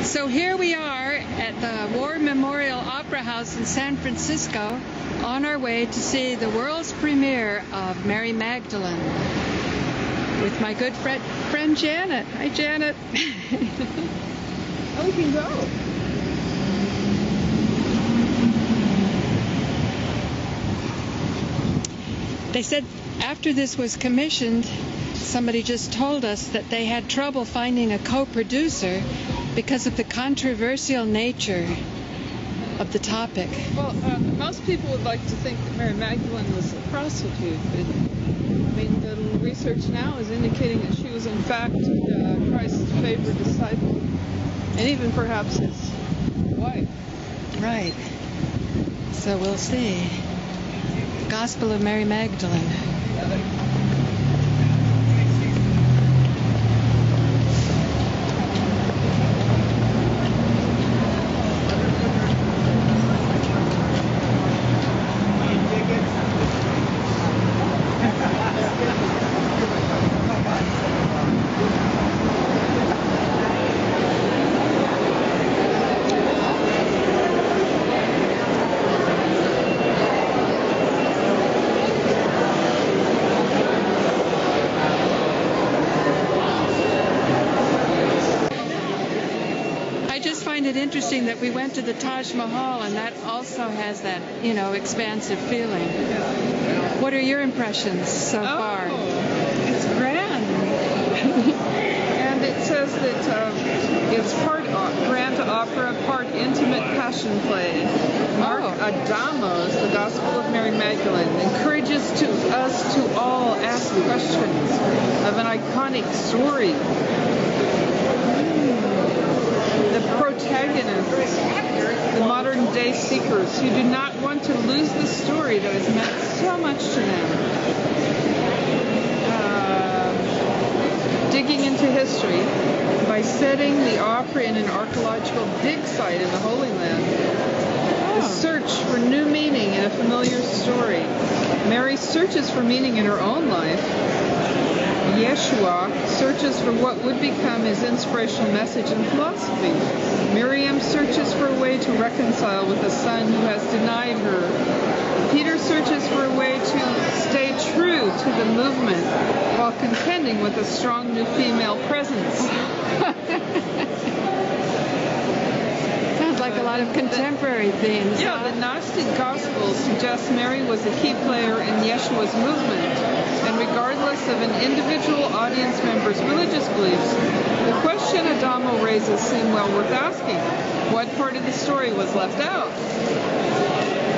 So here we are at the War Memorial Opera House in San Francisco on our way to see the world's premiere of Mary Magdalene with my good friend Janet. Hi, Janet. Oh, we can go. They said after this was commissioned, somebody just told us that they had trouble finding a co-producer because of the controversial nature of the topic. Well, most people would like to think that Mary Magdalene was a prostitute, but I mean, the research now is indicating that she was in fact Christ's favorite disciple, and even perhaps his wife. Right. So we'll see. Gospel of Mary Magdalene. It interesting that we went to the Taj Mahal, and that also has that, expansive feeling. What are your impressions so far? It's grand. And it says that it's part grand opera, part intimate passion play. Mark Adamos, the Gospel of Mary Magdalene, encourages us to all ask questions of an iconic story. The protagonists, the modern-day seekers who do not want to lose the story that has meant so much to them. Digging into history by setting the opera in an archaeological dig site in the Holy Land. The search for new meaning in a familiar story. Mary searches for meaning in her own life. Yeshua searches for what would become his inspirational message and philosophy. Miriam searches for a way to reconcile with a son who has denied her. Peter searches for a way to stay true to the movement while contending with a strong new female presence. Sounds like a lot of contemporary themes. Yeah, the Gnostic Gospels suggest Mary was a key player in Yeshua's movement. And regardless of an individual audience member's religious beliefs, the question Adamo raises seem well worth asking. What part of the story was left out?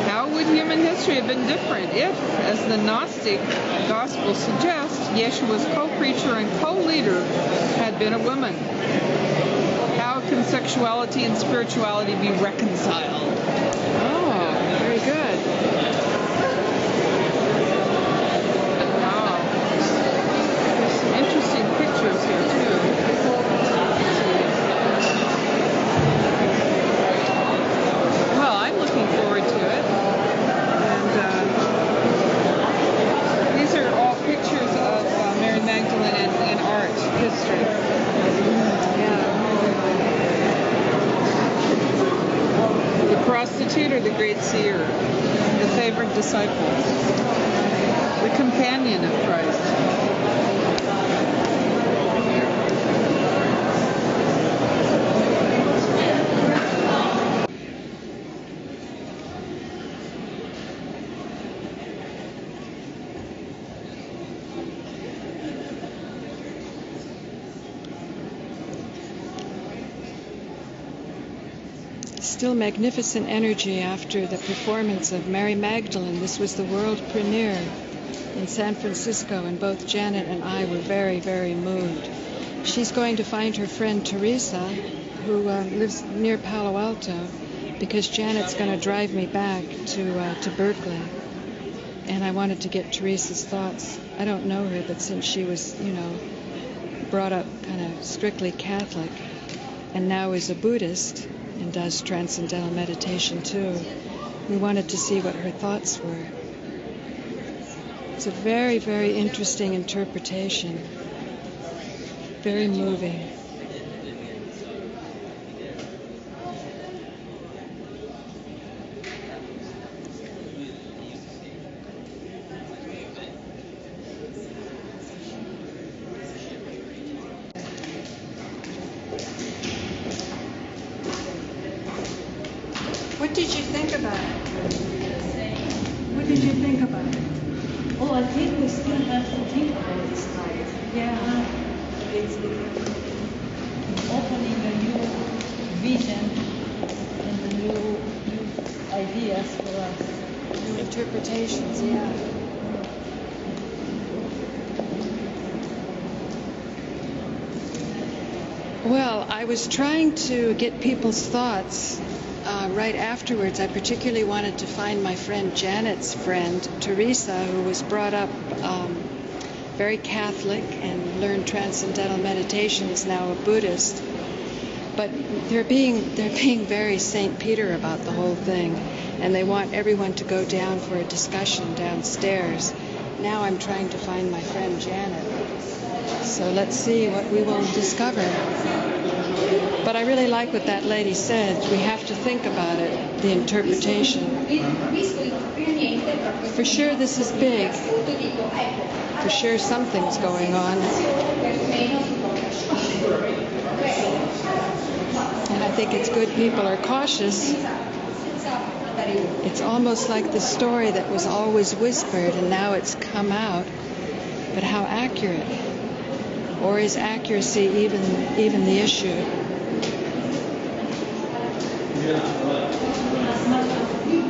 How would human history have been different if, as the Gnostic Gospel suggests, Yeshua's co-preacher and co-leader had been a woman? How can sexuality and spirituality be reconciled? Oh, very good. Here too. Well, I'm looking forward to it. And these are all pictures of Mary Magdalene in art history. Yeah. The prostitute or the great seer? The favorite disciple? The companion of Christ? Still magnificent energy after the performance of Mary Magdalene. This was the world premiere in San Francisco, and both Janet and I were very, very moved. She's going to find her friend Teresa, who lives near Palo Alto, because Janet's going to drive me back to Berkeley. And I wanted to get Teresa's thoughts. I don't know her, but since she was, brought up kind of strictly Catholic, and now is a Buddhist, and does transcendental meditation too. We wanted to see what her thoughts were. It's a very, very interesting interpretation. Very moving. What did you think about it? What did you think about it? Oh, I think we still have to think about this night. Yeah. It's opening a new vision and a new ideas for us. New interpretations, yeah. Well, I was trying to get people's thoughts right afterwards. I particularly wanted to find my friend Janet's friend, Teresa, who was brought up very Catholic and learned transcendental meditation, is now a Buddhist. But they're being very St. Peter about the whole thing, and they want everyone to go down for a discussion downstairs. Now I'm trying to find my friend Janet. So let's see what we will discover. But I really like what that lady said. We have to think about it, the interpretation. For sure this is big. For sure something's going on. And I think it's good people are cautious. It's almost like the story that was always whispered and now it's come out. But how accurate? Or is accuracy even the issue?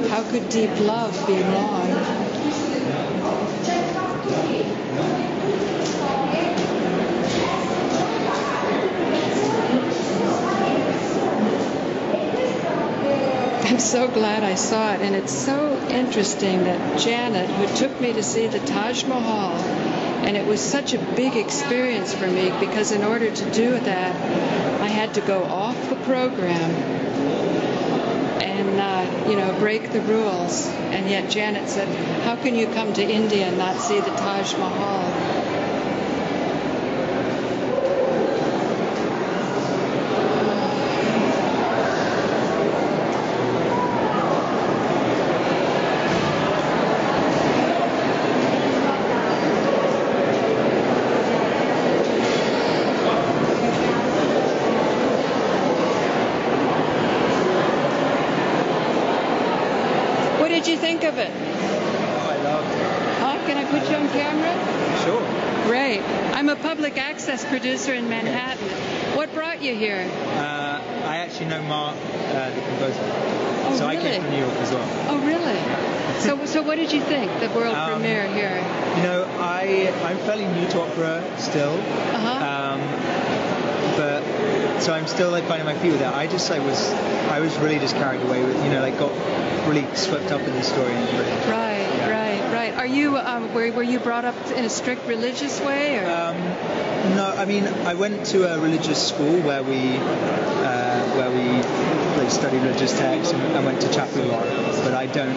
How could deep love be wrong? I'm so glad I saw it, and it's so interesting that Janet, who took me to see the Taj Mahal, and it was such a big experience for me because in order to do that, I had to go off the program and, break the rules. And yet Janet said, how can you come to India and not see the Taj Mahal? What did you think of it? Oh, I loved it. Oh, can I put you on camera? Sure. Great. I'm a public access producer in Manhattan. What brought you here? I actually know Mark, the composer. Oh, so really? I came from New York as well. Oh, really? So what did you think, the world premiere here? I'm fairly new to opera still. Uh-huh. So I'm still finding my feet with that. I was really just carried away with, got really swept up in the story. And really, Right. Are you, were you brought up in a strict religious way? Or? No, I went to a religious school where we studied religious texts and went to chapel a lot, but I don't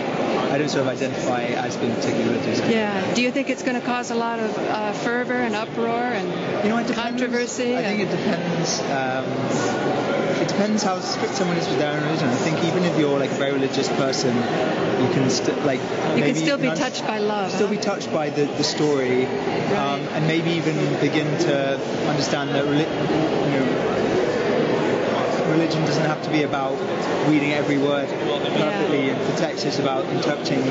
sort of identify as being particularly religious. Yeah. Do you think it's going to cause a lot of fervor and uproar and controversy? I think it depends. It depends how strict someone is with their own religion. I think even if you're a very religious person, you can still be touched by love. Still be touched by the story, right. And maybe even begin to understand that religion doesn't have to be about reading every word perfectly, Yeah. and the text is about interpreting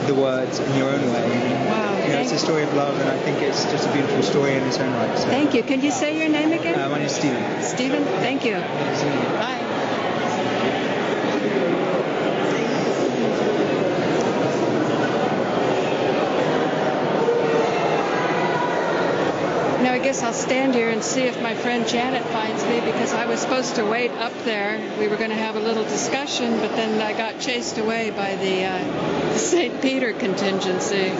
the words in your own way. Wow. It's a story of love, and I think it's just a beautiful story in its own right. So. Thank you. Can you say your name again? My name is Stephen. Stephen, thank you. Bye. Now I guess I'll stand here and see if my friend Janet finds me, because I was supposed to wait up there. We were going to have a little discussion, but then I got chased away by the St. Peter contingency.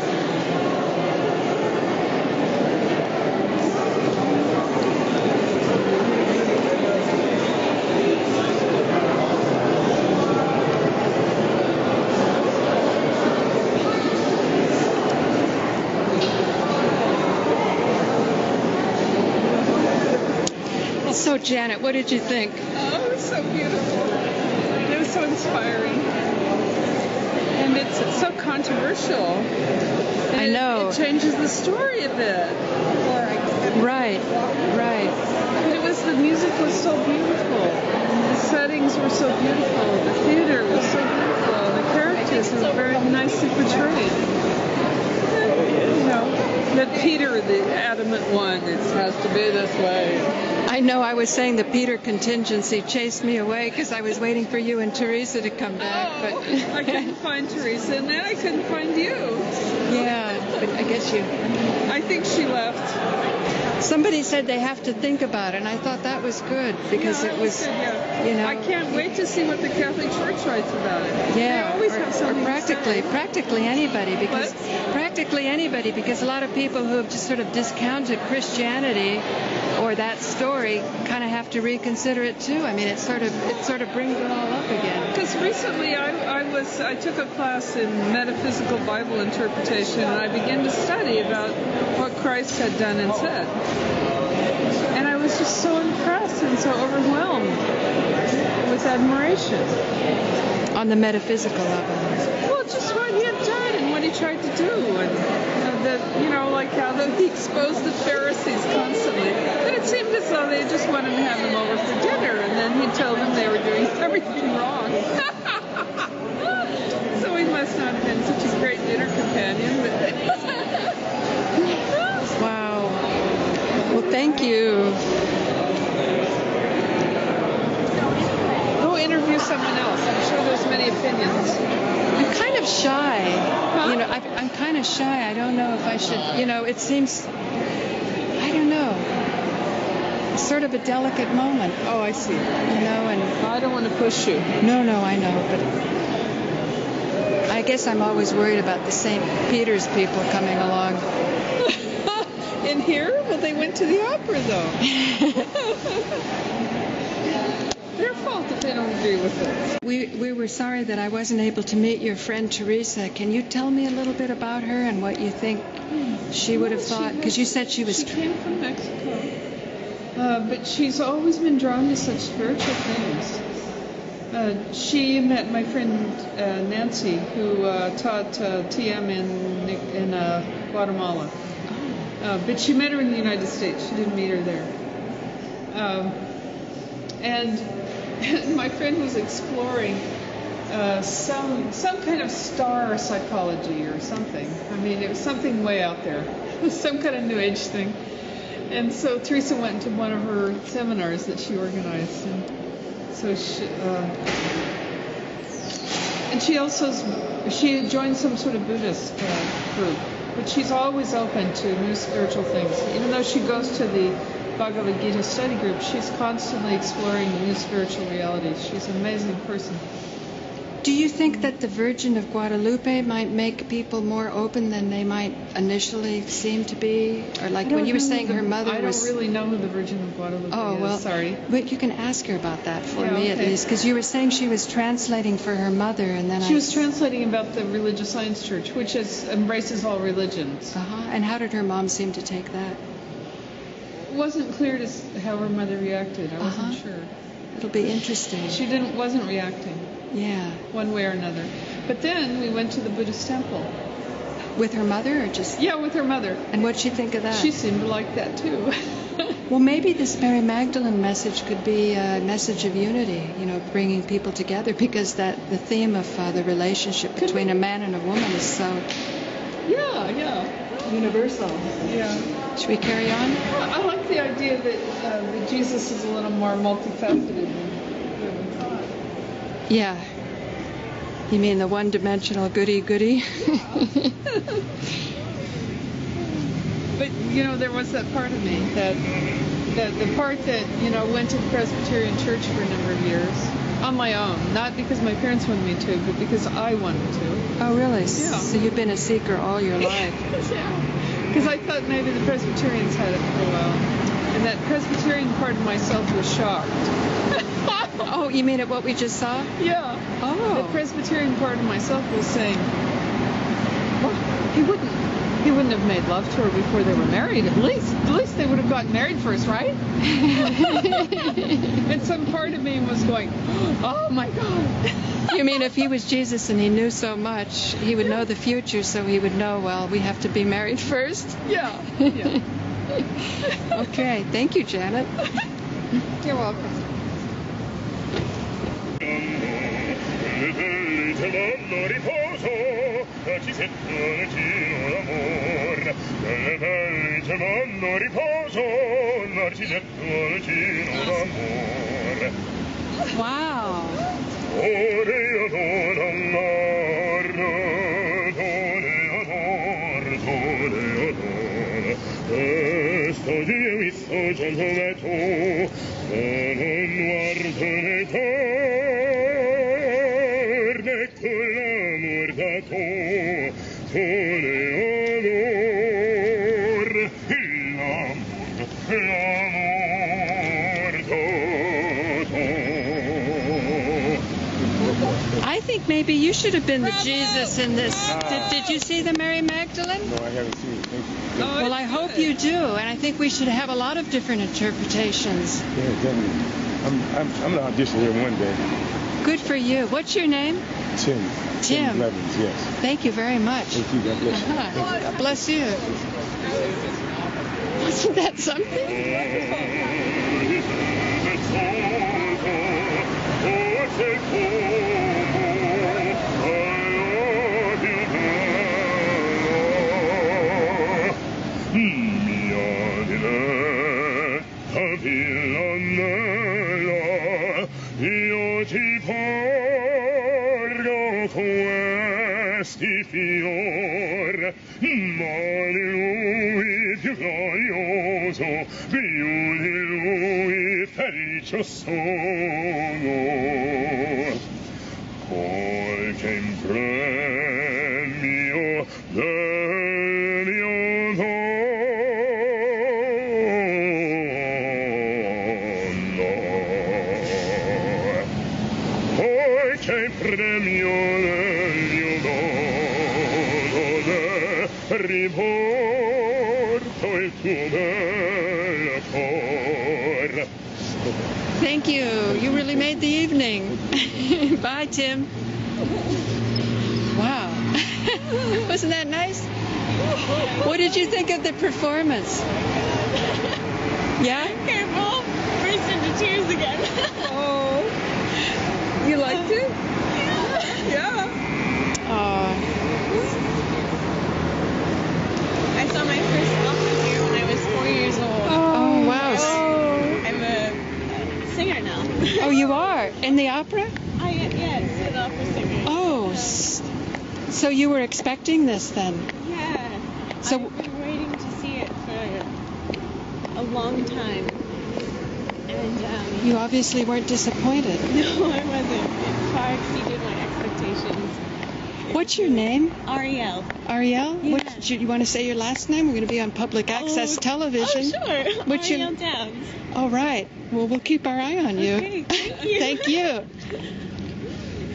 So, Janet, what did you think? Oh, it was so beautiful. It was so inspiring. And it's so controversial. And I know. It changes the story a bit. Right. But the music was so beautiful. The settings were so beautiful. The theater Peter was so beautiful. The characters were very nicely portrayed. You know, that Peter, the adamant one, it has to be this way. I know. I was saying the Peter contingency chased me away because I was waiting for you and Teresa to come back. Oh, But I couldn't find Teresa, and then I couldn't find you. yeah, but I guess you. I think she left. Somebody said they have to think about it, and I thought that was good because Yeah, it was, good, yeah. you know. I can't wait to see what the Catholic Church writes about it. They Yeah, always have something or practically anybody, because What? practically anybody, because a lot of people who have just sort of discounted Christianity or that story kind of have to reconsider it too. I mean, it sort of brings it all up again. Because recently I took a class in metaphysical Bible interpretation, and I began to study about what Christ had done and said. And I was just so impressed and so overwhelmed with admiration. On the metaphysical level. Well, just what he had done and what he tried to do, and like how he exposed the Pharisees constantly. And it seemed as though they just wanted to have him over for dinner, and then he told them they were doing everything wrong. So he must not have been such a great dinner companion. Wow. Well, thank you. Go interview someone else. I'm sure there's many opinions. I'm kind of shy. You know, I'm kind of shy. I don't know if I should, it seems, I don't know. It's sort of a delicate moment. Oh, I see. And I don't want to push you. no, I know, but I guess I'm always worried about the St. Peter's people coming along. In here? Well, they went to the opera, though. Their fault if they don't agree with it. We were sorry that I wasn't able to meet your friend Teresa. Can you tell me a little bit about her and what you think she would have thought? Because you said she was... She came from Mexico. But she's always been drawn to such spiritual things. She met my friend Nancy, who taught TM in Guatemala. But she met her in the United States. She didn't meet her there. And my friend was exploring some kind of star psychology or something. I mean, it was something way out there. Some kind of New Age thing. And so Teresa went to one of her seminars that she organized. And so she joined some sort of Buddhist group. But she's always open to new spiritual things. Even though she goes to the Bhagavad Gita study group, she's constantly exploring new spiritual realities. She's an amazing person. Do you think that the Virgin of Guadalupe might make people more open than they might initially seem to be? Or like when you were saying her mother was... I don't really know who the Virgin of Guadalupe is. Well, sorry. But you can ask her about that for me okay. at least, because you were saying she was translating for her mother, and then She was translating about the Religious Science Church, which embraces all religions. And how did her mom seem to take that? It wasn't clear how her mother reacted. I wasn't sure. It'll be interesting. She wasn't reacting. Yeah. One way or another. But then we went to the Buddhist temple. With her mother or just... Yeah, with her mother. And what'd she think of that? She seemed to like that too. Well, maybe this Mary Magdalene message could be a message of unity, bringing people together, because the theme of the relationship between a man and a woman is so... Yeah. universal. Yeah. Should we carry on? Well, I like the idea that Jesus is a little more multifaceted than we thought. Yeah. You mean the one-dimensional goody-goody? But, there was that part of me, that the part that, went to the Presbyterian Church for a number of years, on my own. Not because my parents wanted me to, but because I wanted to. Oh, really? Yeah. So you've been a seeker all your life. Yeah. Because I thought maybe the Presbyterians had it for a while. And that Presbyterian part of myself was shocked. Oh, you mean at what we just saw? Yeah. Oh. The Presbyterian part of myself was saying, well, he wouldn't have made love to her before they were married. At least they would have gotten married first, right? And some part of me was going, oh my God. You mean if he was Jesus and he knew so much, he would know the future, so he would know, well, we have to be married first? Yeah. Okay, thank you, Janet. You're welcome. tremando riposo, Narcisetto al giro d'amor. Belle belle tremando riposo, Narcisetto al giro d'amor. Wow. Sto io mi sto già tu, non guardo ne torne con l'amor da tu ne ador, l'amor da tu. I think maybe you should have been the Jesus in this. Did you see the Mary Magdalene? No, I haven't seen it. Thank you. Well, I hope you do, and I think we should have a lot of different interpretations. Yeah, definitely. I'm gonna audition here one day. Good for you. What's your name? Tim. Tim. Blevins, yes. Thank you very much. Thank you. God bless you. God bless you. Wasn't that something? Io ti porgo questi fior, ma di lui più glorioso, più di lui felice sono. Qualche premio del mio premio del mio dono riporto il tuo bel cor. Thank you. You really made the evening. Bye, Tim. Wow. Wasn't that nice? What did you think of the performance? Yeah? Careful. Burst into tears again. Oh. You liked it? Yeah. I saw my first opera here when I was 4 years old. Oh, wow. I'm a singer now. Oh, you are? In the opera? Yes, an opera singer. Oh, so you were expecting this then? Yeah. So I've been waiting to see it for a long time. And you obviously weren't disappointed. no, I wasn't. It far exceeded my expectations. What's your name? Ariel. Ariel? Yeah. You want to say your last name? We're going to be on public access television. Oh, sure. What's Ariel Downs. Oh, right. Well, we'll keep our eye on you. Okay, thank you. Thank you.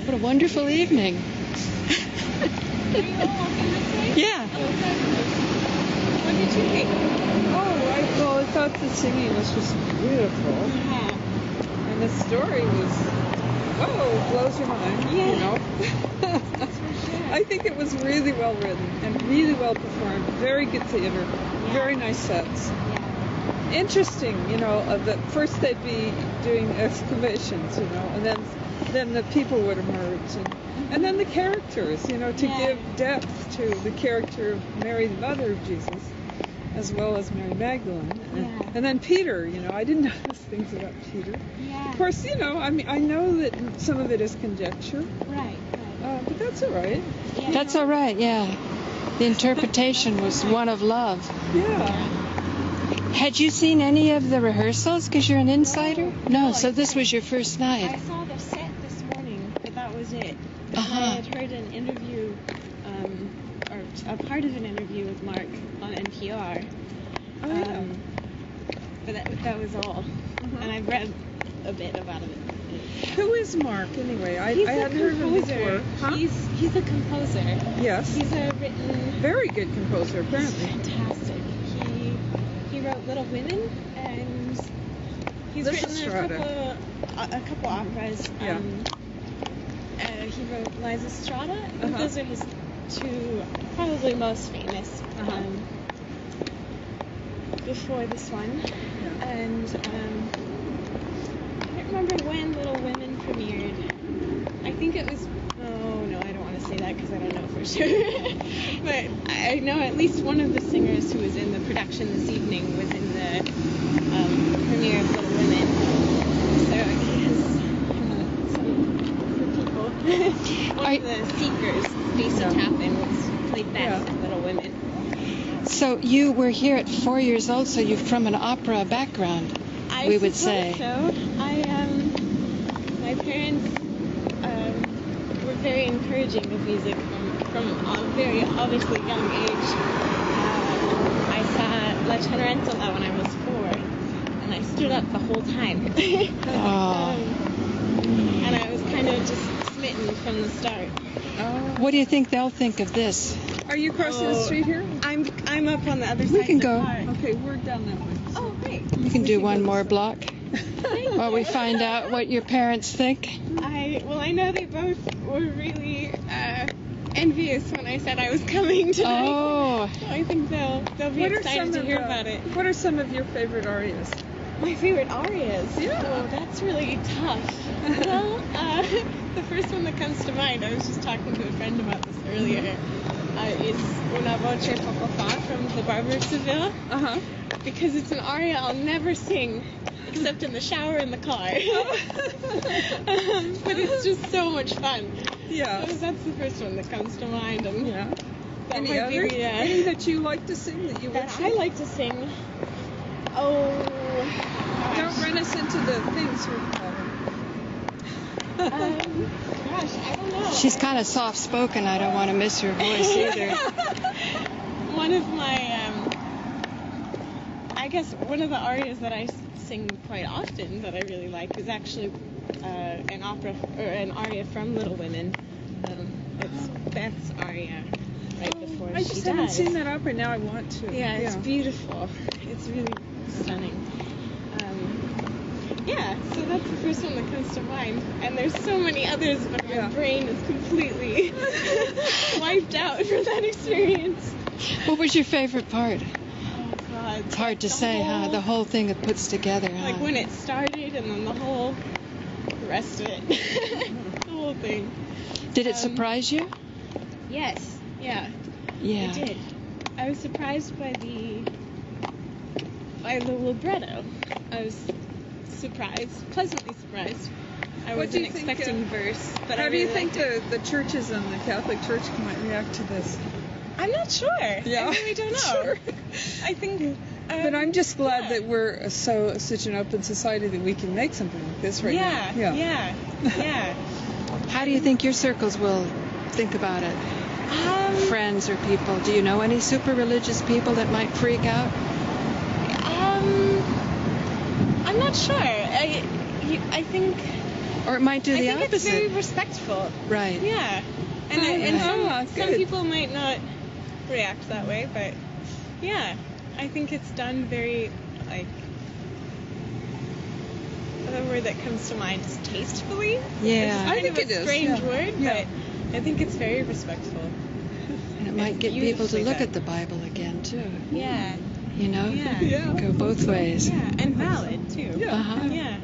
What a wonderful evening. Are you all walking this way? Yeah. What did you think? I thought the singing was just beautiful. Yeah. And the story was, blows your mind, Yeah. you know. That's for sure. I think it was really well written and really well performed. Very good theater. Very nice sets. Yeah. Interesting, that first they'd be doing excavations, and then the people would emerge. And then the characters, to give depth to the character of Mary, the mother of Jesus, as well as Mary Magdalene. Yeah. And then Peter, I didn't notice things about Peter. Yeah. Of course, I know that some of it is conjecture, Right. but that's all right. Yeah. That's all right, yeah. The interpretation was one of love. Yeah. Had you seen any of the rehearsals because you're an insider? No, so this was your first I night. saw the set this morning, but that was it. And Uh-huh. I had heard an interview, or a part of an interview with Mark on NPR. Oh, yeah. But that was all. And I've read a bit about it. Who is Mark, anyway? I He's hadn't a heard of him composer. before. Huh? He's a composer. Yes. He's written. Very good composer, He's apparently. fantastic. He wrote Little Women, and he's written Strada. a couple operas. Yeah. He wrote Liza Strada. I think Uh-huh. those are his two probably most famous. Uh-huh. Before this one, Yeah. and I can't remember when Little Women premiered. I think it was. Oh no, I for sure. But I know at least one of the singers who was in the production this evening was in the premiere of Little Women. So he has some people. One of the Seekers, Stacey Tappan, was played Beth in Little Women. So you were here at 4 years old, so you're from an opera background, we would say. So my parents were very encouraging of music from a very obviously young age. I saw La Cenerentola when I was 4, and I stood up the whole time. And I was kind of just smitten from the start. What do you think they'll think of this? Are you crossing the street here? I'm up on the other side. We can of the go. car. Okay, we're down that way. Oh, great. We can do one more block while we find out what your parents think. I know they both were really envious when I said I was coming tonight. Oh. So I think they'll be excited to hear about it. What are some of your favorite arias? My favorite arias? Yeah. Oh, that's really tough. Well, the first one that comes to mind, I was just talking to a friend about this earlier, is Una voce poco fa from The Barber of Seville. Because it's an aria I'll never sing except in the shower in the car. But it's just so much fun. Yeah. So that's the first one that comes to mind. And Any others? Any that you like to sing that you would sing? I like to sing. Oh. Don't run us into the things gosh, I don't know. She's kind of soft-spoken. I don't want to miss her voice either. One of my, I guess one of the arias that I sing quite often that I really like is actually an aria from Little Women. It's Beth's aria right before she dies. I just haven't seen that opera. Now I want to. Yeah, it's beautiful. It's really stunning. So that's the first one that comes to mind. And there's so many others, but my brain is completely wiped out from that experience. What was your favorite part? Oh, God. It's hard to say, huh? The whole thing it puts together, huh? Like when it started and then the rest of it. The whole thing. Did it surprise you? Yes. Yeah. Yeah. It did. I was surprised by the libretto. I was pleasantly surprised. I wasn't expecting verse, but how I do you really think the churches and the Catholic Church might react to this? I'm not sure. Yeah, I really don't know. Sure. I think. But I'm just glad that we're such an open society that we can make something like this right now. Yeah. How do you think your circles will think about it? Friends or people? Do you know any super religious people that might freak out? I'm not sure. I think. Or it might do the opposite. I think it's very respectful. Right. Yeah. And some people might not react that way, but yeah, I think it's done very, the word that comes to mind is tastefully. Yeah. It's kind of a strange word, but I think it's very respectful. And it might get people to look at the Bible again, too. Yeah. You know? Yeah. Go both ways. Yeah, and valid, too. Yeah. Yeah.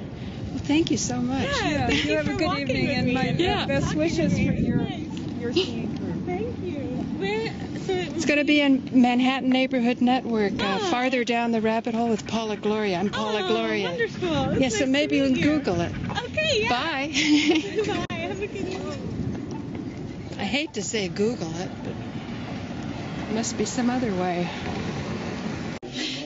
Well, thank you so much. Yeah, thank you have a good evening, and my best wishes for your singing career. Thank you. It's going to be in Manhattan Neighborhood Network, farther down the rabbit hole with Paula Gloria. I'm Paula Gloria. Wonderful. Yes, so maybe you can Google it. Okay, yeah. Bye. Bye. Have a good evening. I hate to say Google it, but there must be some other way.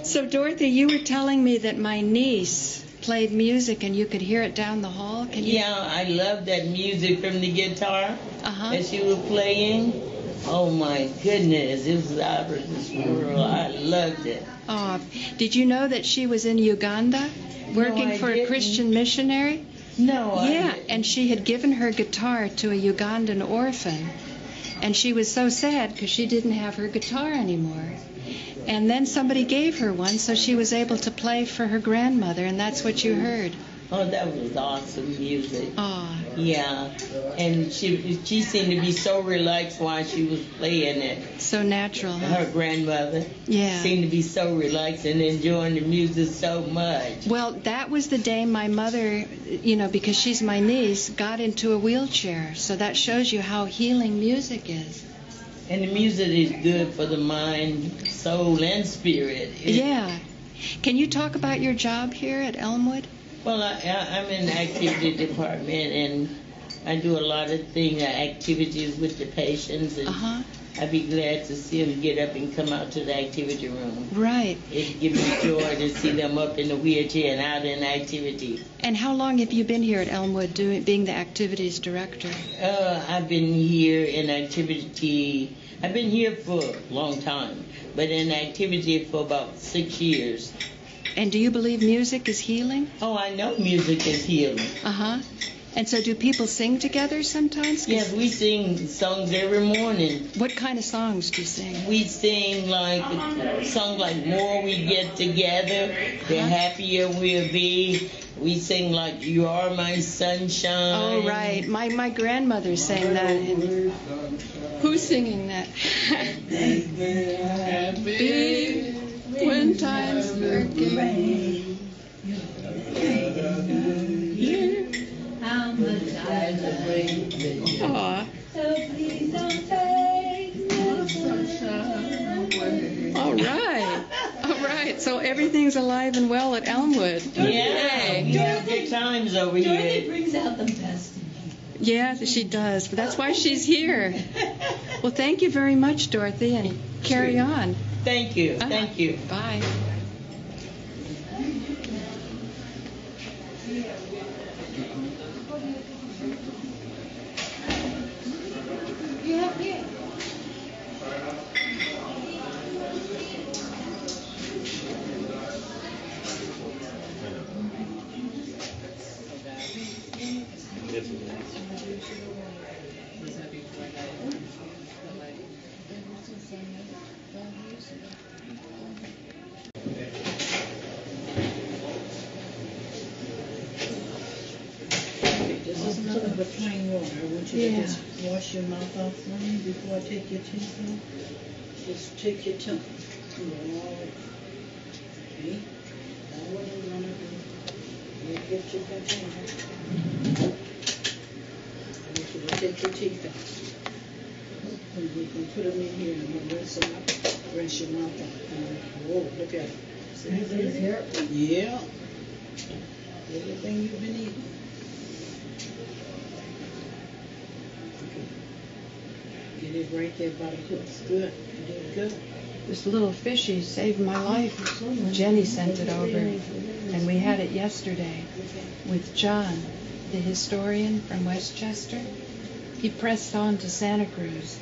So, Dorothy, you were telling me that my niece played music and you could hear it down the hall. Can you? Yeah, I love that music from the guitar that she was playing. Oh my goodness, it was out of this world. I loved it. Oh, did you know that she was in Uganda working for a Christian missionary? No, I didn't. And she had given her guitar to a Ugandan orphan. And she was so sad because she didn't have her guitar anymore. And then somebody gave her one, so she was able to play for her grandmother, and that's what you heard. Oh, that was awesome music. Oh. Yeah, and she seemed to be so relaxed while she was playing it. So natural, huh? Her grandmother seemed to be so relaxed and enjoying the music so much. Well, that was the day my mother, because she's my niece, got into a wheelchair. So that shows you how healing music is. And the music is good for the mind, soul, and spirit. Yeah. Can you talk about your job here at Elmwood? Well, I'm in the activity department, and I do a lot of things, activities with the patients, and I'd be glad to see them get up and come out to the activity room. Right. It gives me joy to see them up in the wheelchair and out in activity. And how long have you been here at Elmwood being the activities director? I've been here in activity. I've been here for a long time, but in activity for about 6 years. And do you believe music is healing? Oh, I know music is healing. And so do people sing together sometimes? Yes, we sing songs every morning. What kind of songs do you sing? We sing like songs like More We Get Together, The Happier We'll Be. We sing like You Are My Sunshine. Oh, right. My grandmother sang that. And who's singing that? Happy when times are good. How much I love you. Aw. So please don't take my sunshine away. All right. All right. So everything's alive and well at Elmwood. Yeah, we have good times over Dorothy here. brings out the best in me. Yeah, she does. But that's why she's here. Well, thank you very much, Dorothy, and carry on. Thank you. Thank you. Bye. This is nothing but plain water. I want you to just wash your mouth off for me before I take your teeth out. Just take your tongue. Okay? That's what I'm going to do. You get your container. I want you to take your teeth out. And we can put them in here and I'm going to rinse them out. Rinse your mouth out. Whoa, look at it. See here? Yeah. Everything you've been eating. Get it right there by the hooks. Good. You did good. This little fishy saved my life. Jenny sent it over, and we had it yesterday with John, the historian from Westchester. He pressed on to Santa Cruz.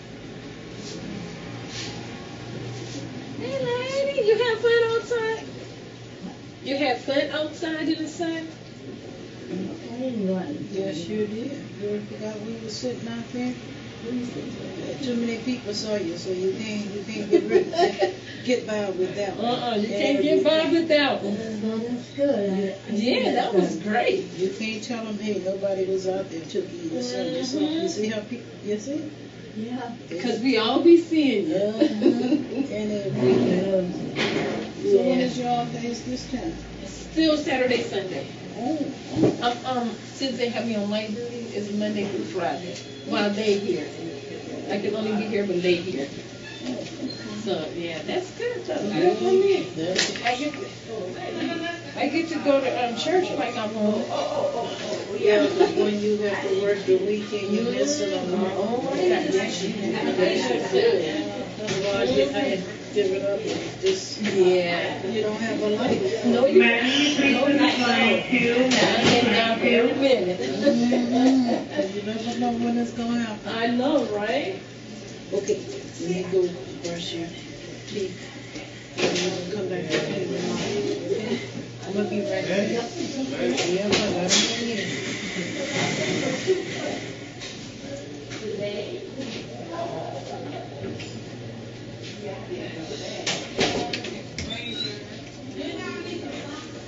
Hey, lady, you have fun outside? You had fun outside in the sun? Yes, you did. You forgot we were sitting out there? Too many people saw you, so you can't get by with that one. You can't get by with that one. That's good. Yeah, that was great. You can't tell them, hey, nobody was out there took you to Sunday. You see how people, you see? Yeah. Because we all be seeing you. And everything. So when is your off days this time? Still Saturday, Sunday. Oh. Since they have me on light duty, it's Monday through Friday while they here. I can only be here when they here. So yeah, that's good. I get to go to church like I'm home. Yeah, but when you have to work the weekend, you miss it on the Otherwise, you kind of give it up. Just you don't have a life. No, you don't. Every minute. You never know when it's going to happen. I know, right? Okay, let me go brush your teeth. And you can come back and clean them out. Okay? I'm going to be right back. Yeah, I got them in here.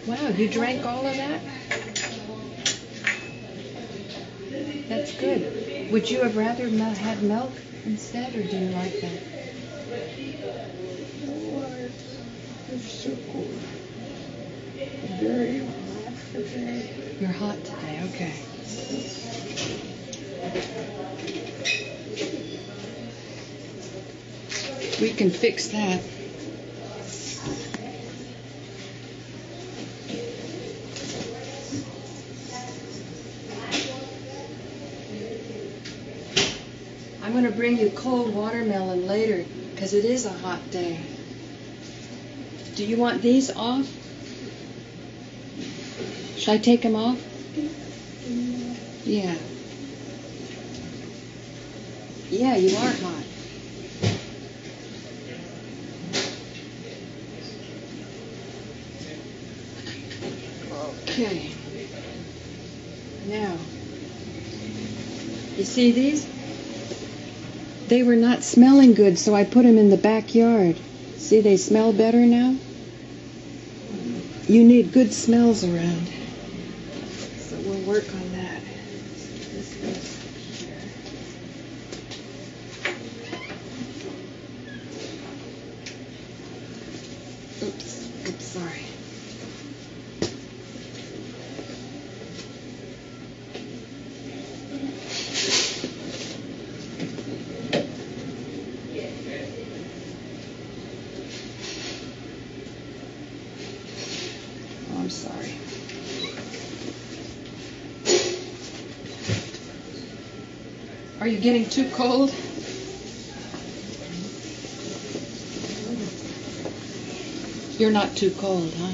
Wow, you drank all of that? That's good. Would you have rather had milk instead, or do you like that? It's so cold. Very hot today. You're hot today, okay. We can fix that. I'm going to bring you cold watermelon later because it is a hot day. Do you want these off? Should I take them off? Yeah. Yeah, you are hot. Okay. Now, you see these? They were not smelling good, so I put them in the backyard. See, they smell better now? You need good smells around. So we'll work on that. This goes here. Oops, sorry. I'm sorry. Are you getting too cold? You're not too cold, huh?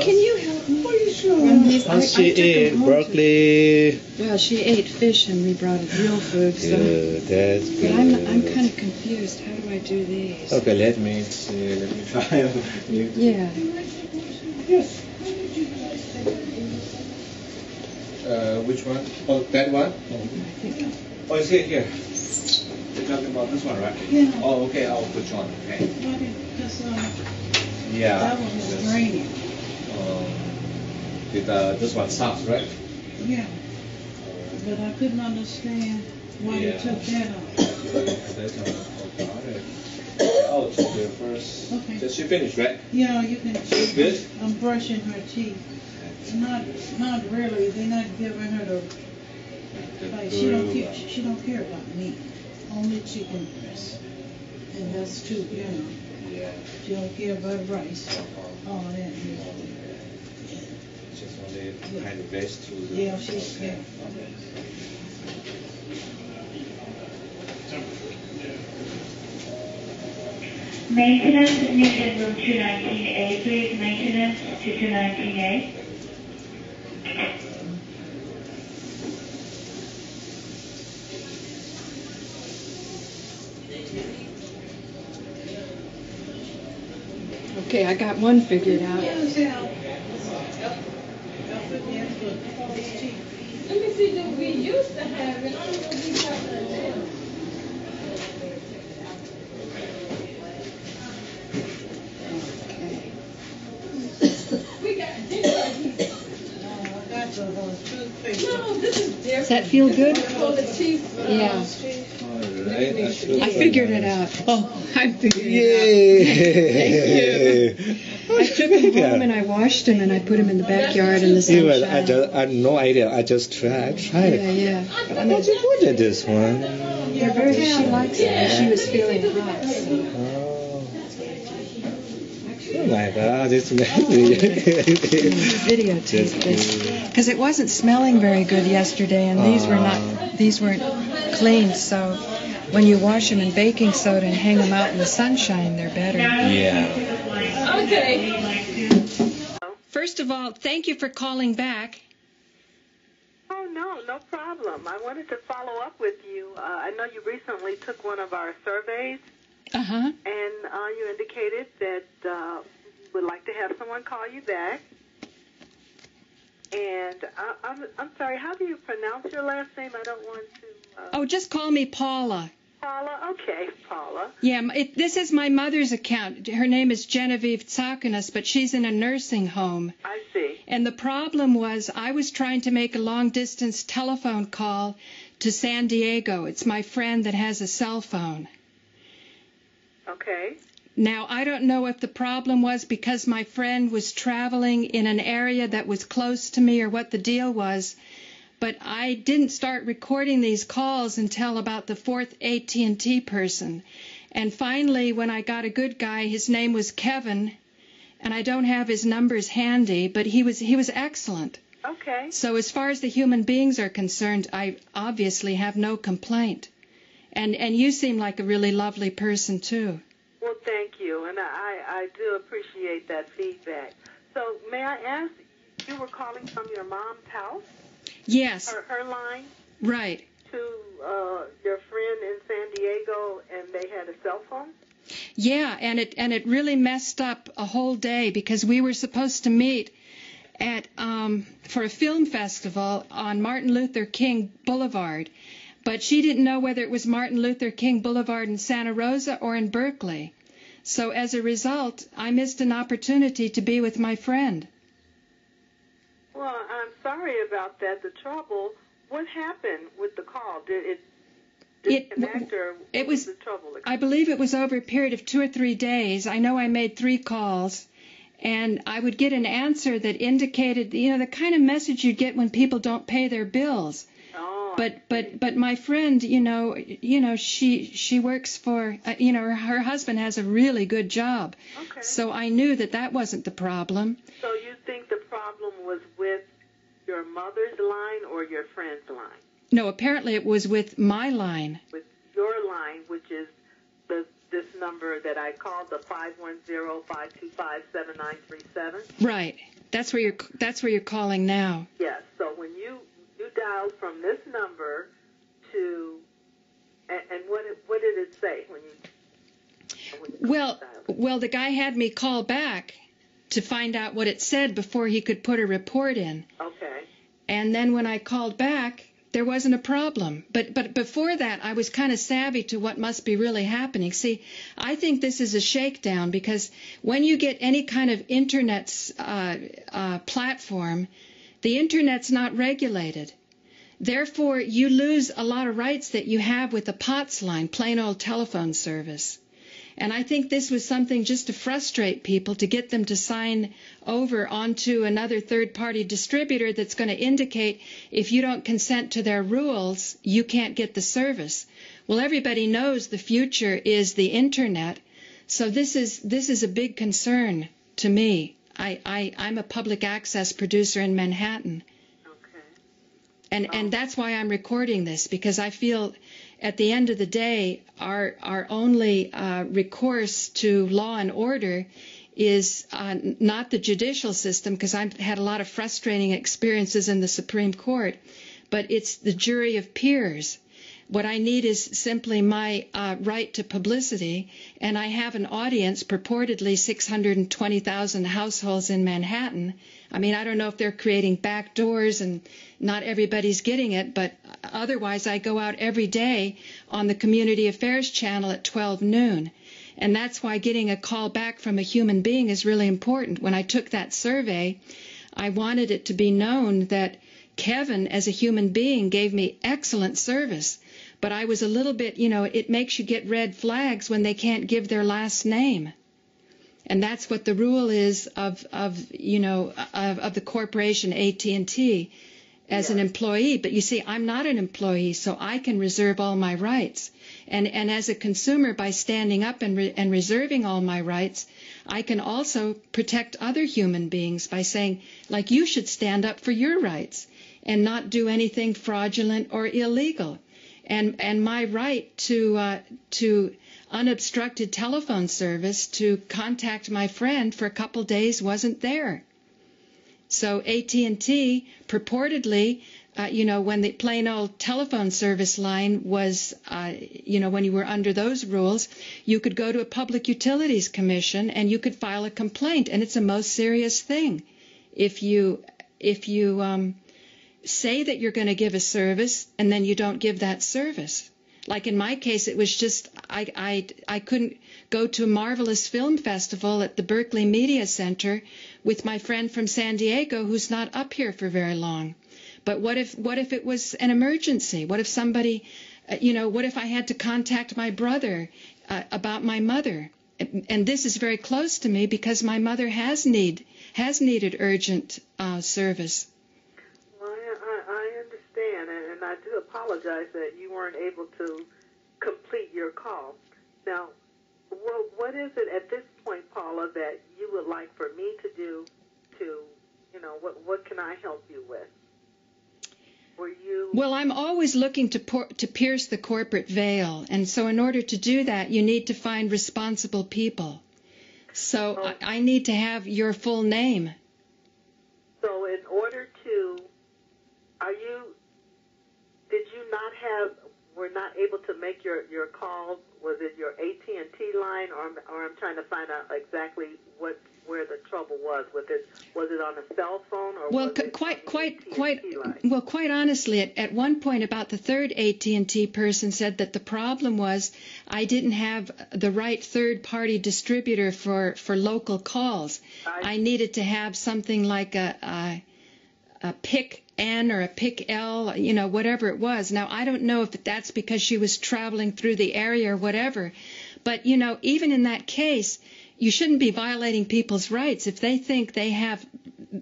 Can you help me? How's she eat? Broccoli. Well, she ate fish and we brought it real food. So. Good, that's good. But I'm kind of confused. How do I do these? Okay, let me see. Let me try. Yeah. Yes. Which one? Oh, that one? Oh, is it here? You're talking about this one, right? Yeah. Oh, okay. I'll put you on. Okay. Because Yeah. that one was draining. This one stops, right? Yeah. But I couldn't understand why they took that off. I'll take her first. Okay. Did she finish, right? Yeah, you can. Good? I'm brushing her teeth. Not really. They're not giving her the. Like she don't care about meat. Only chicken breast. And that's too, Yeah. She don't care about rice. All that. Just only kind of veg to the... Yeah, she's okay. Maintenance, Newton room 219A, please. Maintenance to 219A. Okay, I got one figured out. Let me see, do we used to have it? I don't know if we have that now. We got different. I got the toothpaste. No, this is different. Does that feel good? For the teeth. Yeah. Alright, I figured it out. Oh, I figured it out. Thank you. I took him home and I washed him and I put him in the backyard in the sunshine. I had no idea. I just tried. Yeah. But I'm not good at this one. She likes it. She was feeling hot. Oh my God, it's videotape it because it wasn't smelling very good yesterday, and these weren't clean. So when you wash them in baking soda and hang them out in the sunshine, they're better. Yeah. Okay. First of all, thank you for calling back. Oh, no problem. I wanted to follow up with you. I know you recently took one of our surveys. Uh-huh. And you indicated that you would like to have someone call you back. And I'm sorry, how do you pronounce your last name? I don't want to... Oh, just call me Paula. Paula? Okay, Paula. Yeah, this is my mother's account. Her name is Genevieve Tsakunas, but she's in a nursing home. I see. And the problem was I was trying to make a long-distance telephone call to San Diego. It's my friend that has a cell phone. Okay. Now, I don't know if the problem was because my friend was traveling in an area that was close to me or what the deal was, but I didn't start recording these calls until about the fourth AT&T person. And finally, when I got a good guy, his name was Kevin, and I don't have his numbers handy, but he was excellent. Okay. So as far as the human beings are concerned, I obviously have no complaint. And you seem like a really lovely person, too. Well, thank you, and I do appreciate that feedback. So may I ask, you were calling from your mom's house? Yes. Her line? Right. To your friend in San Diego, and they had a cell phone? Yeah, and it really messed up a whole day because we were supposed to meet at for a film festival on Martin Luther King Boulevard, but she didn't know whether it was Martin Luther King Boulevard in Santa Rosa or in Berkeley. So as a result, I missed an opportunity to be with my friend. Well, I'm sorry about that. The trouble, what happened with the call? Did it disconnect, or what was the trouble? I believe it was over a period of 2 or 3 days. I know I made 3 calls, and I would get an answer that indicated, the kind of message you get when people don't pay their bills. Oh. But my friend, she works for, her husband has a really good job. Okay. So I knew that wasn't the problem. So you think the problem was with your mother's line or your friend's line? No, apparently it was with my line. With your line, which is this number that I called, the 510-525-7937. Right. That's where you're calling now. Yes. So when you dialed from this number to, and what did it say when you Well, the guy had me call back to find out what it said before he could put a report in. Okay. And then when I called back, there wasn't a problem. But before that, I was kind of savvy to what must be really happening. See, I think this is a shakedown because when you get any kind of Internet platform, the Internet's not regulated. Therefore, you lose a lot of rights that you have with the POTS line, plain old telephone service. And I think this was something just to frustrate people, to get them to sign over onto another third-party distributor that's going to indicate if you don't consent to their rules, you can't get the service. Well, everybody knows the future is the Internet, so this is a big concern to me. I'm a public access producer in Manhattan. And that's why I'm recording this, because I feel at the end of the day, our only recourse to law and order is not the judicial system, because I've had a lot of frustrating experiences in the Supreme Court, but it's the jury of peers. What I need is simply my right to publicity, and I have an audience, purportedly 620,000 households in Manhattan. I mean, I don't know if they're creating back doors and not everybody's getting it, but otherwise I go out every day on the Community Affairs channel at 12 noon. And that's why getting a call back from a human being is really important. When I took that survey, I wanted it to be known that Kevin, as a human being, gave me excellent service. But I was a little bit, it makes you get red flags when they can't give their last name. And that's what the rule is of the corporation AT&T as an employee. But you see, I'm not an employee, so I can reserve all my rights. And as a consumer, by standing up and reserving all my rights, I can also protect other human beings by saying, like, you should stand up for your rights and not do anything fraudulent or illegal. And my right to unobstructed telephone service to contact my friend for a couple days wasn't there. So AT&T purportedly when the plain old telephone service line was, when you were under those rules, you could go to a Public Utilities Commission and you could file a complaint, and it's a most serious thing. If you say that you're going to give a service and then you don't give that service. Like in my case, it was just I couldn't go to a marvelous film festival at the Berkeley Media Center with my friend from San Diego who's not up here for very long. But what if it was an emergency? What if somebody, what if I had to contact my brother about my mother? And this is very close to me because my mother has needed urgent service. Well, I understand, and I do apologize that you weren't able to complete your call. Now, what is it at this point, Paula, that you would like for me to do to, what can I help you with? Well, I'm always looking to pierce the corporate veil, and so in order to do that, you need to find responsible people. So I need to have your full name. So in order to, were not able to make your calls? Was it your AT&T line, or I'm trying to find out exactly where the trouble was? Was it on a cell phone, or was it AT&T line? Well, quite honestly, at one point, about the third AT&T person said that the problem was I didn't have the right third-party distributor for local calls. I needed to have something like a PIC N or a PIC L, whatever it was. Now, I don't know if that's because she was traveling through the area or whatever, but, even in that case, you shouldn't be violating people's rights. If they think they have,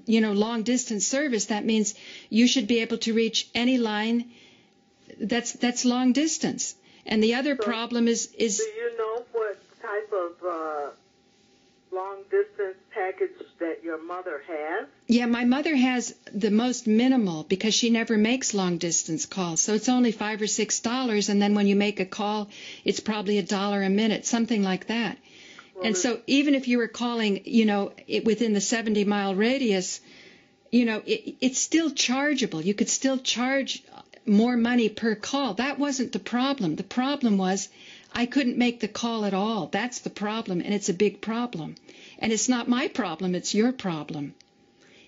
long-distance service, that means you should be able to reach any line that's long distance. And the other problem is... Do you know what type of long-distance package that your mother has? Yeah, my mother has the most minimal because she never makes long-distance calls. So it's only $5 or $6, and then when you make a call, it's probably $1 a minute, something like that. Well, and so even if you were calling, within the 70-mile radius, it's still chargeable. You could still charge more money per call. That wasn't the problem. The problem was I couldn't make the call at all. That's the problem, and it's a big problem. And it's not my problem, it's your problem.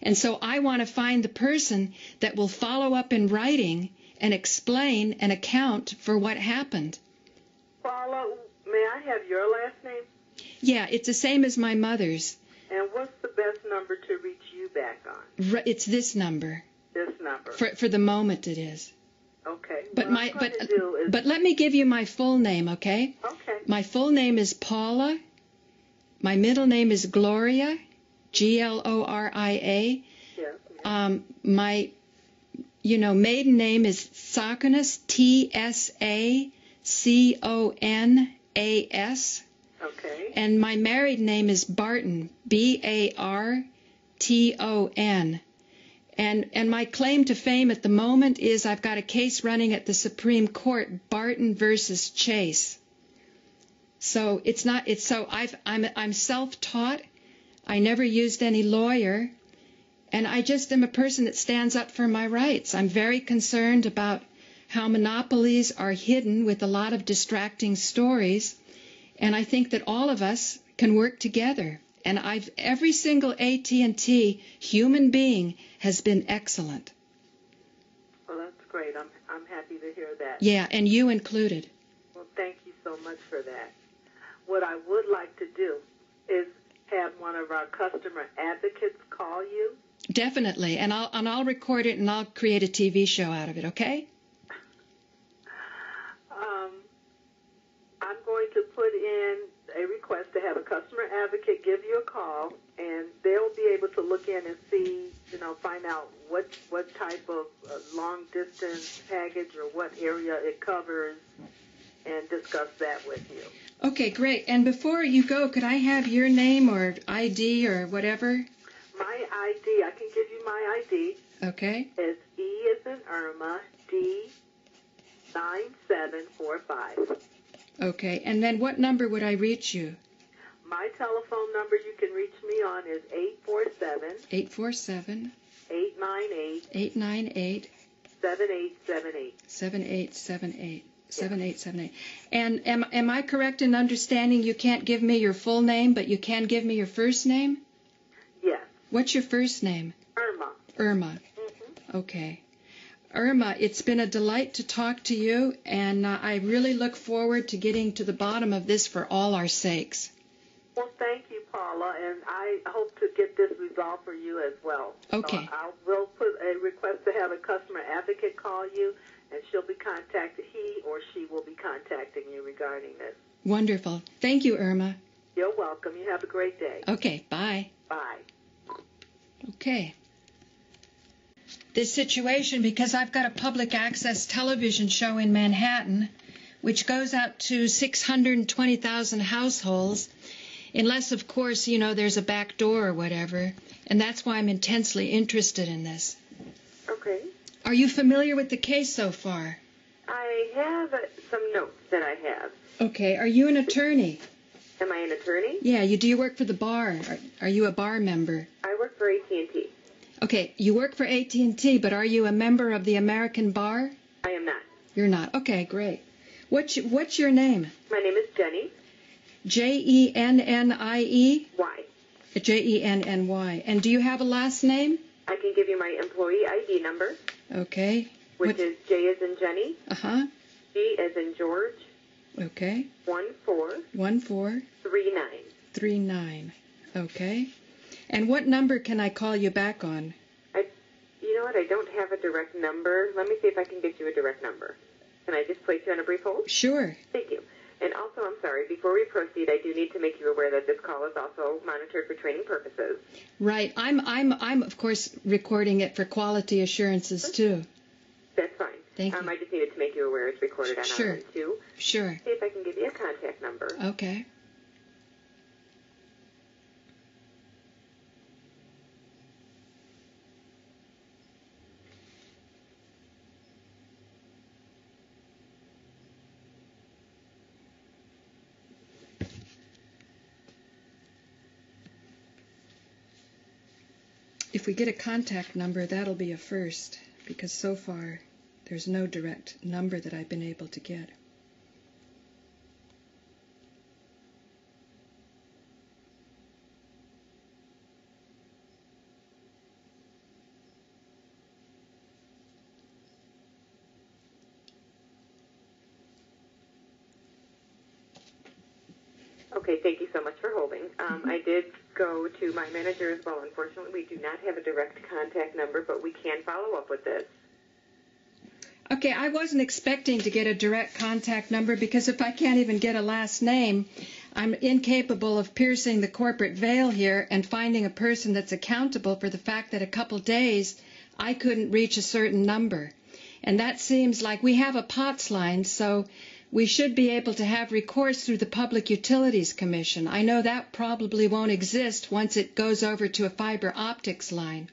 And so I want to find the person that will follow up in writing and explain and account for what happened. Paula, may I have your last name? Yeah, it's the same as my mother's. And what's the best number to reach you back on? It's this number. This number. For the moment it is. Okay. But but let me give you my full name, okay? Okay. My full name is Paula. My middle name is Gloria, Gloria. Yes. My maiden name is Tsakonas, Tsaconas. Okay. And my married name is Barton, Barton. And my claim to fame at the moment is I've got a case running at the Supreme Court, Barton versus Chase. So I'm self-taught. I never used any lawyer, and I just am a person that stands up for my rights. I'm very concerned about how monopolies are hidden with a lot of distracting stories, and I think that all of us can work together. And every single AT&T human being has been excellent. Well, that's great. I'm happy to hear that. Yeah, and you included. Well, thank you so much for that. What I would like to do is have one of our customer advocates call you. Definitely, and I'll record it and I'll create a TV show out of it. Okay? I'm going to put in a request to have a customer advocate give you a call, and they'll be able to look in and see, find out what type of long-distance package or what area it covers and discuss that with you. Okay, great. And before you go, could I have your name or ID or whatever? My ID, I can give you my ID. Okay. It's E as in Irma, D9745. Okay, and then what number would I reach you? My telephone number you can reach me on is 847 847 898 898 7878. 7878. 7878. And am I correct in understanding you can't give me your full name, but you can give me your first name? Yes. What's your first name? Irma. Irma. Mm-hmm. Okay. Irma, it's been a delight to talk to you, and I really look forward to getting to the bottom of this for all our sakes. Well, thank you, Paula, and I hope to get this resolved for you as well. Okay. So I will put a request to have a customer advocate call you, and she'll be contacted. He or she will be contacting you regarding this. Wonderful. Thank you, Irma. You're welcome. You have a great day. Okay, bye. Bye. Okay. This situation, because I've got a public access television show in Manhattan, which goes out to 620,000 households, unless, of course, there's a back door or whatever, and that's why I'm intensely interested in this. Okay. Are you familiar with the case so far? I have some notes that I have. Okay. Are you an attorney? Am I an attorney? Yeah. Do you work for the bar? Are you a bar member? I work for AT&T. Okay. You work for AT&T, but are you a member of the American Bar? I am not. You're not. Okay, great. What's your name? My name is Jenny. Jennie? Y. Jenny. And do you have a last name? I can give you my employee ID number. Okay. Which is J as in Jenny. Uh-huh. G as in George. Okay. 1439. 39. Okay. And what number can I call you back on? You know what? I don't have a direct number. Let me see if I can get you a direct number. Can I just place you on a brief hold? Sure. Thank you. And also, I'm sorry, before we proceed, I do need to make you aware that this call is also monitored for training purposes. Right. I'm of course recording it for quality assurances too. That's fine. Thank you. I just needed to make you aware it's recorded on our end too. Sure. See if I can give you a contact number. Okay. If we get a contact number, that'll be a first, because so far there's no direct number that I've been able to get. Okay, thank you so much for holding. I did go to my manager as well. Unfortunately, we do not have a direct contact number, but we can follow up with this. Okay, I wasn't expecting to get a direct contact number because if I can't even get a last name, I'm incapable of piercing the corporate veil here and finding a person that's accountable for the fact that a couple days I couldn't reach a certain number. And that seems like we have a POTS line, so we should be able to have recourse through the Public Utilities Commission. I know that probably won't exist once it goes over to a fiber optics line.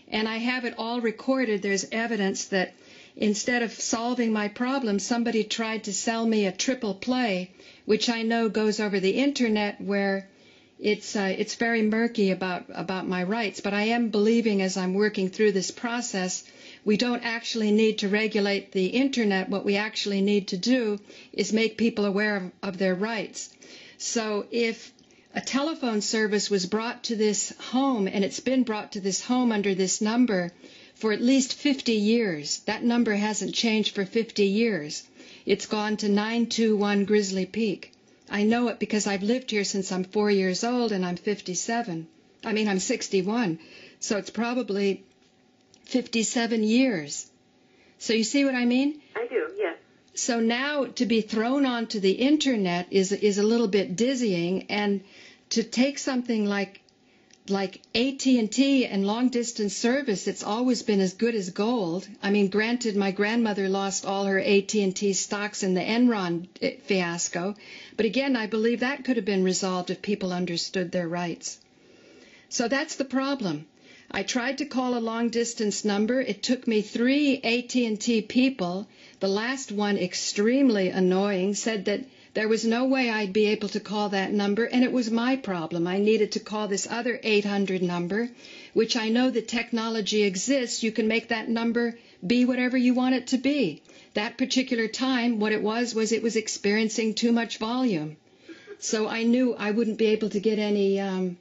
And I have it all recorded. There's evidence that instead of solving my problem, somebody tried to sell me a triple play, which I know goes over the Internet where it's very murky about my rights. But I am believing as I'm working through this process, we don't actually need to regulate the Internet. What we actually need to do is make people aware of their rights. So if a telephone service was brought to this home, and it's been brought to this home under this number for at least 50 years, that number hasn't changed for 50 years. It's gone to 921 Grizzly Peak. I know it because I've lived here since I'm 4 years old and I'm 57. I'm 61. So it's probably 57 years. So you see what I mean? I do, yes. So now to be thrown onto the Internet is a little bit dizzying, and to take something like AT&T and long-distance service, it's always been as good as gold. Granted, my grandmother lost all her AT&T stocks in the Enron fiasco, but again, I believe that could have been resolved if people understood their rights. So that's the problem. I tried to call a long-distance number. It took me 3 AT&T people. The last one, extremely annoying, said that there was no way I'd be able to call that number, and it was my problem. I needed to call this other 800 number, which I know the technology exists. You can make that number be whatever you want it to be. That particular time, what it was it was experiencing too much volume. So I knew I wouldn't be able to get any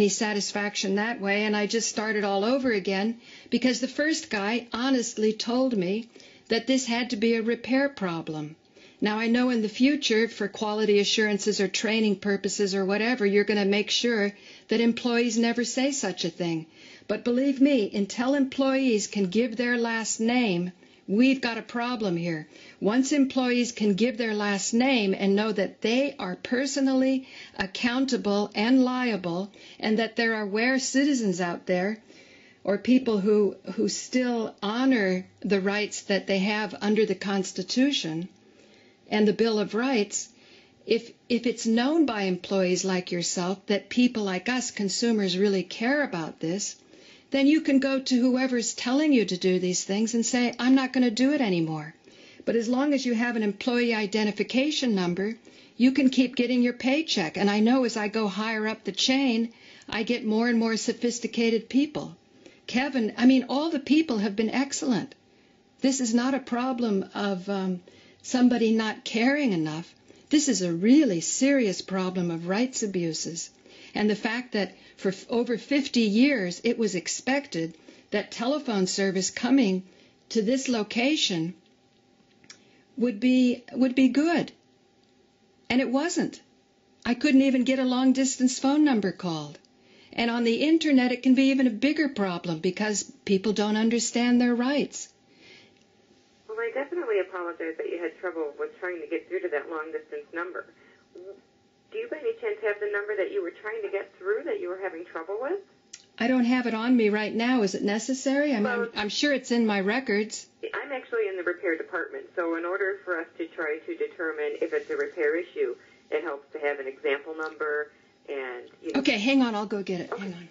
satisfaction that way, and I just started all over again, because the first guy honestly told me that this had to be a repair problem. Now, I know in the future, for quality assurances or training purposes or whatever, you're going to make sure that employees never say such a thing. But believe me, until employees can give their last name, we've got a problem here. Once employees can give their last name and know that they are personally accountable and liable, and that there are aware citizens out there, or people who still honor the rights that they have under the Constitution and the Bill of Rights, if it's known by employees like yourself that people like us, consumers, really care about this, then you can go to whoever's telling you to do these things and say, I'm not going to do it anymore. But as long as you have an employee identification number, you can keep getting your paycheck. And I know as I go higher up the chain, I get more and more sophisticated people. Kevin, all the people have been excellent. This is not a problem of somebody not caring enough. This is a really serious problem of rights abuses. And the fact that for over 50 years it was expected that telephone service coming to this location would be good. And it wasn't. I couldn't even get a long-distance phone number called. And on the Internet, it can be even a bigger problem because people don't understand their rights. Well, I definitely apologize that you had trouble with trying to get through to that long-distance number. Do you by any chance have the number that you were trying to get through that you were having trouble with? I don't have it on me right now. Is it necessary? I'm sure it's in my records. I'm actually in the repair department, so in order for us to try to determine if it's a repair issue, it helps to have an example number and... Okay, hang on. I'll go get it. Okay. Hang on.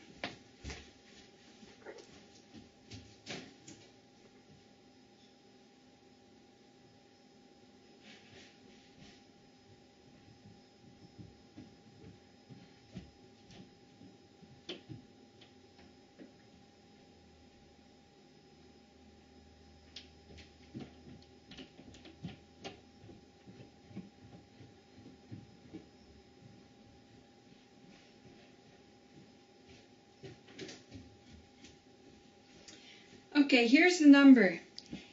Okay, here's the number.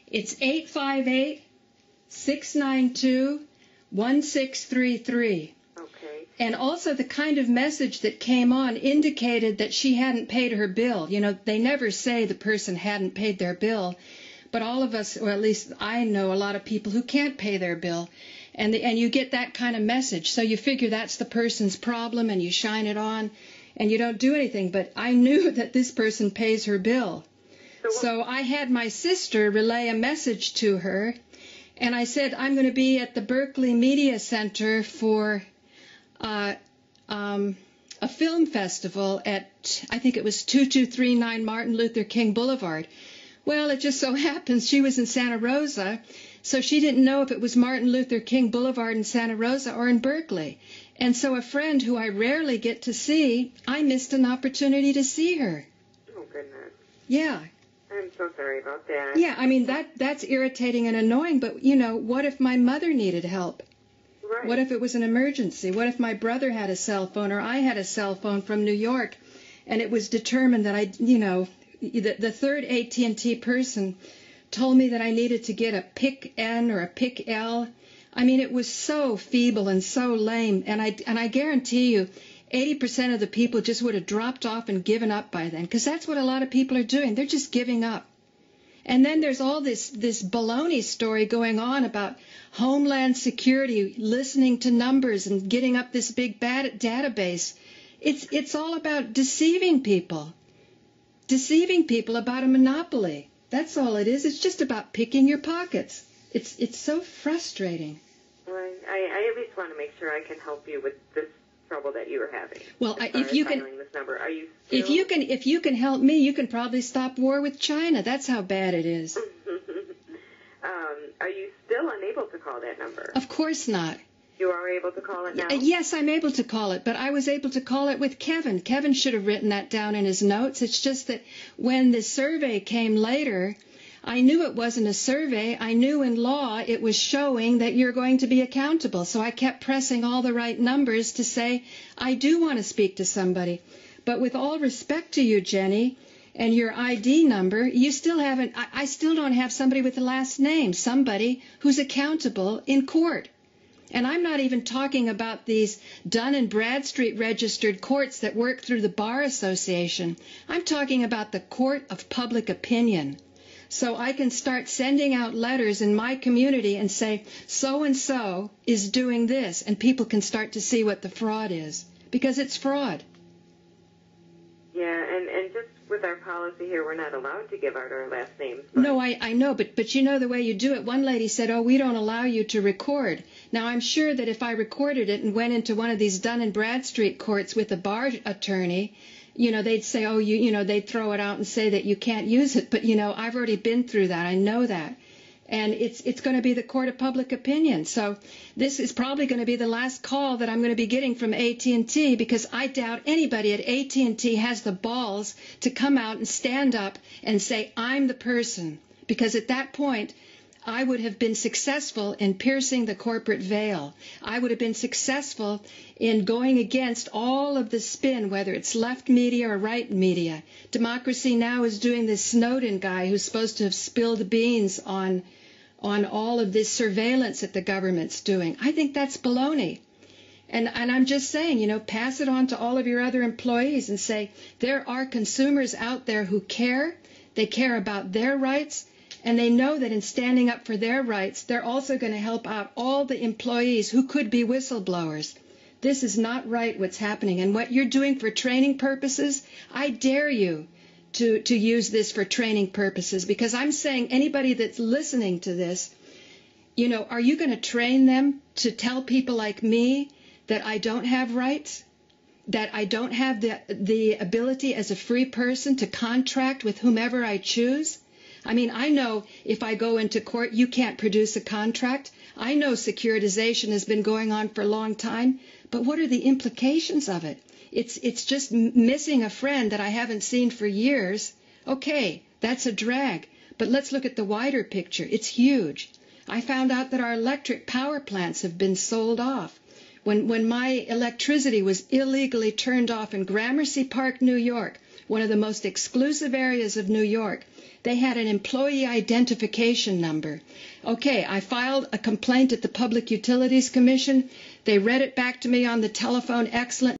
It's 858-692-1633. Okay. And also the kind of message that came on indicated that she hadn't paid her bill. You know, they never say the person hadn't paid their bill, but all of us, or at least I know a lot of people who can't pay their bill. And you get that kind of message. So you figure that's the person's problem and you shine it on and you don't do anything. But I knew that this person pays her bill. So I had my sister relay a message to her, and I said, I'm going to be at the Berkeley Media Center for a film festival at, I think it was 2239 Martin Luther King Boulevard. Well, it just so happens she was in Santa Rosa, so she didn't know if it was Martin Luther King Boulevard in Santa Rosa or in Berkeley. And so a friend who I rarely get to see, I missed an opportunity to see her. Oh, goodness. Yeah. I'm so sorry about that. Yeah, that's irritating and annoying, but, what if my mother needed help? Right. What if it was an emergency? What if my brother had a cell phone or I had a cell phone from New York and it was determined that the third AT&T person told me that I needed to get a PIC N or a PIC L. It was so feeble and so lame, and I guarantee you 80% of the people just would have dropped off and given up by then, because that's what a lot of people are doing. They're just giving up. And then there's all this baloney story going on about Homeland Security listening to numbers and getting up this big bad database. It's all about deceiving people about a monopoly. That's all it is. It's just about picking your pockets. It's so frustrating. Well, I at least want to make sure I can help you with this trouble that you were having. Well, if you can, this number. Are you still... if you can help me, you can probably stop war with China. That's how bad it is. Are you still unable to call that number? Of course not. You are able to call it now? Yes, I'm able to call it, but I was able to call it with Kevin. Kevin should have written that down in his notes. It's just that when the survey came later, I knew it wasn't a survey. I knew in law it was showing that you're going to be accountable. So I kept pressing all the right numbers to say, I do want to speak to somebody. But with all respect to you, Jenny, and your ID number, you still haven't, I still don't have somebody with the last name, somebody who's accountable in court. And I'm not even talking about these Dun and Bradstreet registered courts that work through the Bar Association. I'm talking about the court of public opinion. So I can start sending out letters in my community and say, so-and-so is doing this, and people can start to see what the fraud is, because it's fraud. Yeah, and just with our policy here, we're not allowed to give out our last names. No, I know, but you know the way you do it. One lady said, we don't allow you to record. Now, I'm sure that if I recorded it and went into one of these Dun and Bradstreet courts with a bar attorney, they'd say, they'd throw it out and say that you can't use it. But, I've already been through that. I know that. And it's going to be the court of public opinion. So this is probably going to be the last call that I'm going to be getting from AT&T, because I doubt anybody at AT&T has the balls to come out and stand up and say, I'm the person. Because at that point, I would have been successful in piercing the corporate veil. I would have been successful in going against all of the spin, whether it's left media or right media. Democracy Now! Is doing this Snowden guy who's supposed to have spilled beans on all of this surveillance that the government's doing. I think that's baloney. And I'm just saying, pass it on to all of your other employees and say, there are consumers out there who care. They care about their rights. And they know that in standing up for their rights, they're also going to help out all the employees who could be whistleblowers. This is not right, what's happening. And what you're doing for training purposes, I dare you to use this for training purposes. Because I'm saying anybody that's listening to this, are you going to train them to tell people like me that I don't have rights? That I don't have the ability as a free person to contract with whomever I choose? I mean, I know if I go into court, you can't produce a contract. I know securitization has been going on for a long time, but what are the implications of it? It's just missing a friend that I haven't seen for years. Okay, that's a drag, but let's look at the wider picture. It's huge. I found out that our electric power plants have been sold off. When my electricity was illegally turned off in Gramercy Park, New York, one of the most exclusive areas of New York, they had an employee identification number. Okay, I filed a complaint at the Public Utilities Commission. They read it back to me on the telephone. Excellent.